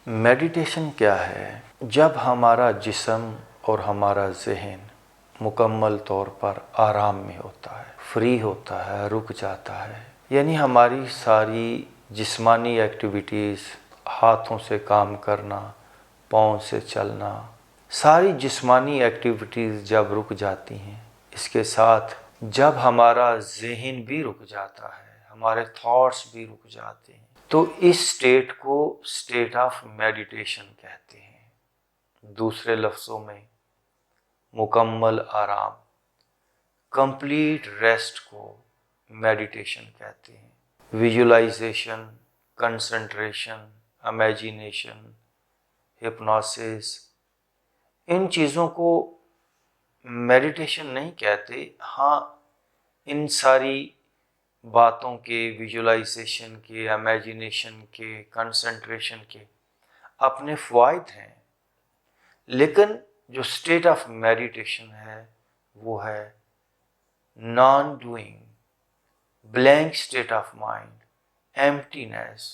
Meditation کیا ہے؟ جب ہمارا جسم اور ہمارا ذہن مکمل طور پر آرام میں ہوتا ہے، فری ہوتا ہے، رک جاتا ہے، یعنی ہماری ساری جسمانی ایکٹیویٹیز، ہاتھوں سے کام کرنا، پاؤں سے چلنا، ساری جسمانی ایکٹیویٹیز جب رک جاتی ہیں، اس کے ساتھ جب ہمارا ذہن بھی رک جاتا ہے، ہمارے تھاٹس بھی رک جاتے ہیں، تو اس سٹیٹ کو سٹیٹ آف میڈیٹیشن کہتے ہیں۔ دوسرے لفظوں میں مکمل آرام، کمپلیٹ ریسٹ کو میڈیٹیشن کہتے ہیں۔ ویژولائزیشن، کنسنٹریشن، امیجینیشن، ہپنوسس، ان چیزوں کو میڈیٹیشن نہیں کہتے۔ ہاں، ان ساری باتوں کے، ویژولائزیشن کے، امیجینیشن کے، کنسنٹریشن کے اپنے فوائد ہیں، لیکن جو سٹیٹ آف میڈیٹیشن ہے وہ ہے naan doing, blank state of mind, emptiness,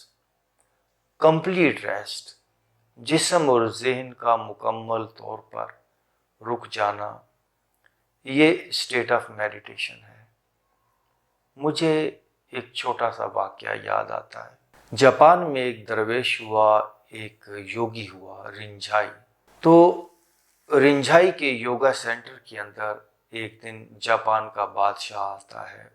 complete rest, جسم اور ذہن کا مکمل طور پر رک جانا، یہ سٹیٹ آف میڈیٹیشن ہے۔ مجھے ایک چھوٹا سا واقعہ یاد آتا ہے۔ جاپان میں ایک درویش ہوا، ایک یوگی ہوا، رنجھائی۔ تو رنجھائی کے یوگا سینٹر کے اندر ایک دن جاپان کا بادشاہ آتا ہے،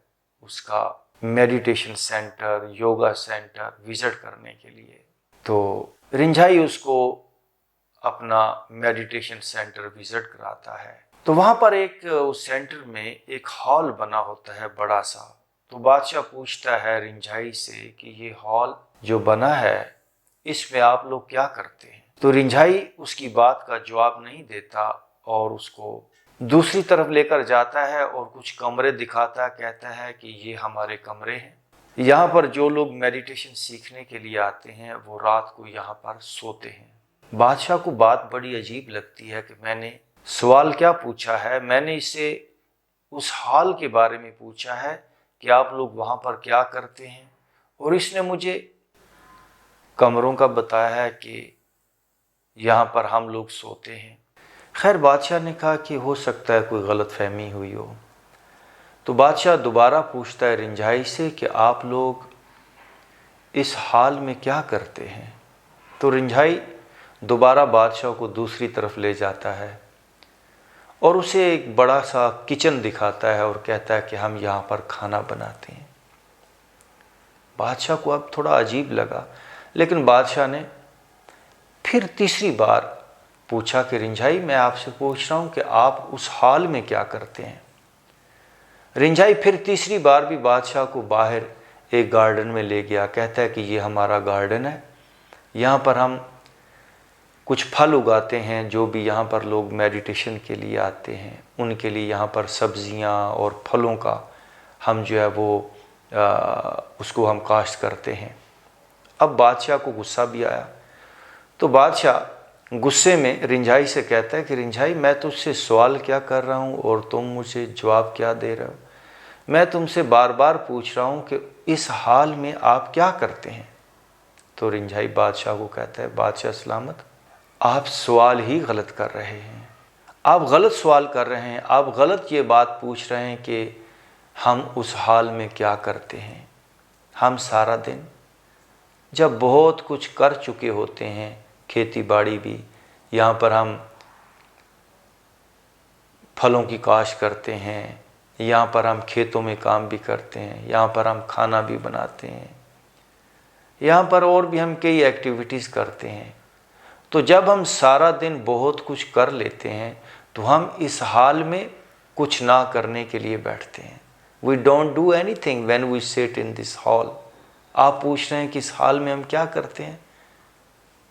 اس کا meditation centre, yoga centre visit کرنے کے لیے۔ تو رنجھائی اس کو اپنا میڈیٹیشن سینٹر وزٹ کراتا ہے۔ تو وہاں پر اس سینٹر میں ایک ہال بنا ہوتا ہے بڑا سا۔ تو بادشاہ پوچھتا ہے رنجھائی سے کہ یہ ہال جو بنا ہے اس میں آپ لوگ کیا کرتے ہیں؟ تو رنجھائی اس کی بات کا جواب نہیں دیتا اور اس کو دوسری طرف لے کر جاتا ہے اور کچھ کمرے دکھاتا ہے، کہتا ہے کہ یہ ہمارے کمرے ہیں، یہاں پر جو لوگ میڈیٹیشن سیکھنے کے لیے آتے ہیں وہ رات کو یہاں پر سوتے ہیں۔ بادشاہ کو بات بڑی عجیب لگتی ہے کہ میں نے سوال کیا پوچھا ہے، میں نے اسے اس حال کے بارے میں پوچھا ہے کہ آپ لوگ وہاں پر کیا کرتے ہیں، اور اس نے مجھے کمروں کا بتایا ہے کہ یہاں پر ہم لوگ سوتے ہیں۔ خیر، بادشاہ نے کہا کہ ہو سکتا ہے کوئی غلط فہمی ہوئی ہو۔ تو بادشاہ دوبارہ پوچھتا ہے رنجھائی سے کہ آپ لوگ اس حال میں کیا کرتے ہیں؟ تو رنجھائی دوبارہ بادشاہ کو دوسری طرف لے جاتا ہے اور اسے ایک بڑا سا کچن دکھاتا ہے اور کہتا ہے کہ ہم یہاں پر کھانا بناتے ہیں۔ بادشاہ کو اب تھوڑا عجیب لگا، لیکن بادشاہ نے پھر تیسری بار پوچھا کہ رنجھائی میں آپ سے پوچھ رہا ہوں کہ آپ اس حال میں کیا کرتے ہیں؟ رنجھائی پھر تیسری بار بھی بادشاہ کو باہر ایک گارڈن میں لے گیا، کہتا ہے کہ یہ ہمارا گارڈن ہے، یہاں پر ہم کچھ پھل اگاتے ہیں، جو بھی یہاں پر لوگ میڈیٹیشن کے لیے آتے ہیں ان کے لیے یہاں پر سبزیاں اور پھلوں کا ہم جو ہے وہ اس کو ہم کاشت کرتے ہیں۔ اب بادشاہ کو غصہ بھی آیا، تو بادشاہ غصے میں رنجھائی سے کہتا ہے کہ رنجھائی میں تجھ سے سوال کیا کر رہا ہوں اور تم مجھے جواب کیا دے رہے ہو؟ میں تم سے بار بار پوچھ رہا ہوں کہ اس حال میں آپ کیا کرتے ہیں؟ تو رنجھائی بادشاہ کو کہتا ہے بادشاہ سلامت، آپ سوال ہی غلط کر رہے ہیں، آپ غلط سوال کر رہے ہیں، آپ غلط یہ بات پوچھ رہے ہیں کہ ہم اس حال میں کیا کرتے ہیں۔ ہم سارا دن جب بہت کچھ کر چکے ہوتے ہیں، کھیتی باڑی بھی، یہاں پر ہم پھلوں کی کاشت کرتے ہیں، یہاں پر ہم کھیتوں میں کام بھی کرتے ہیں، یہاں پر ہم کھانا بھی بناتے ہیں، یہاں پر اور بھی ہم کئی ایکٹیویٹیز کرتے ہیں۔ تو جب ہم سارا دن بہت کچھ کر لیتے ہیں تو ہم اس حال میں کچھ نہ کرنے کے لیے بیٹھتے ہیں۔ We don't do anything when we sit in this hall۔ آپ پوچھ رہے ہیں کہ اس حال میں ہم کیا کرتے ہیں؟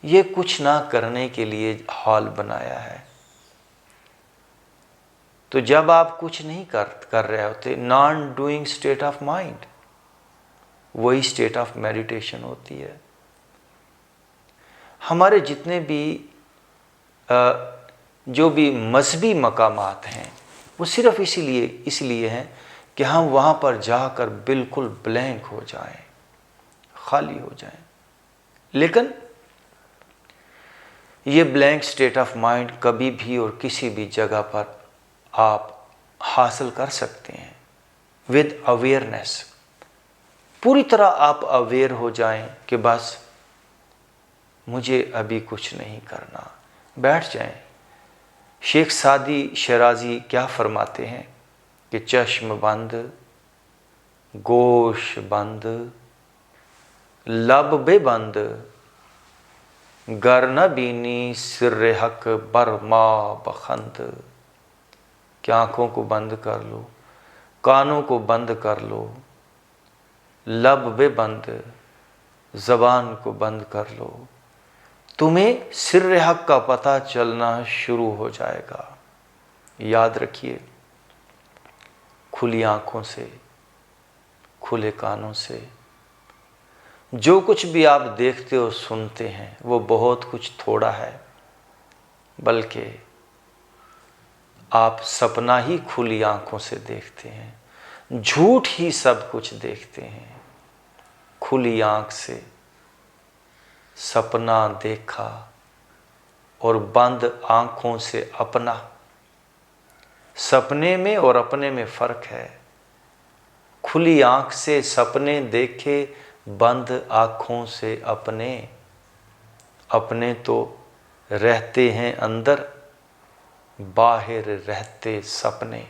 یہ کچھ نہ کرنے کے لیے حال بنایا ہے۔ تو جب آپ کچھ نہیں کر رہے ہوتے، naan doing state of mind, وہی سٹیٹ آف میڈیٹیشن ہوتی ہے۔ ہمارے جتنے بھی جو بھی مذہبی مقامات ہیں وہ صرف اس لیے ہیں کہ ہم وہاں پر جا کر بالکل بلینک ہو جائیں، خالی ہو جائیں۔ لیکن یہ بلینک اسٹیٹ آف مائنڈ کبھی بھی اور کسی بھی جگہ پر آپ حاصل کر سکتے ہیں ود اویئرنیس. پوری طرح آپ اویئر ہو جائیں کہ بس مجھے ابھی کچھ نہیں کرنا، بیٹھ جائیں. شیخ سعدی شیرازی کیا فرماتے ہیں کہ چشم بند، گوش بند، لب بے بند، گر نہ بینی سر حق بر ما بخند. کہ آنکھوں کو بند کر لو، کانوں کو بند کر لو، لب بے بند، زبان کو بند کر لو، تمہیں سر حق کا پتہ چلنا شروع ہو جائے گا. یاد رکھیے، کھلی آنکھوں سے، کھلے کانوں سے جو کچھ بھی آپ دیکھتے ہو سنتے ہیں وہ بہت کچھ تھوڑا ہے، بلکہ آپ سپنا ہی کھلی آنکھوں سے دیکھتے ہیں، جھوٹ ہی سب کچھ دیکھتے ہیں. کھلی آنکھ سے سپنا دیکھا اور بند آنکھوں سے اپنا. سپنے میں اور اپنے میں فرق ہے. کھلی آنکھ سے سپنے دیکھے، بند آنکھوں سے اپنے. اپنے تو رہتے ہیں اندر، باہر رہتے سپنے.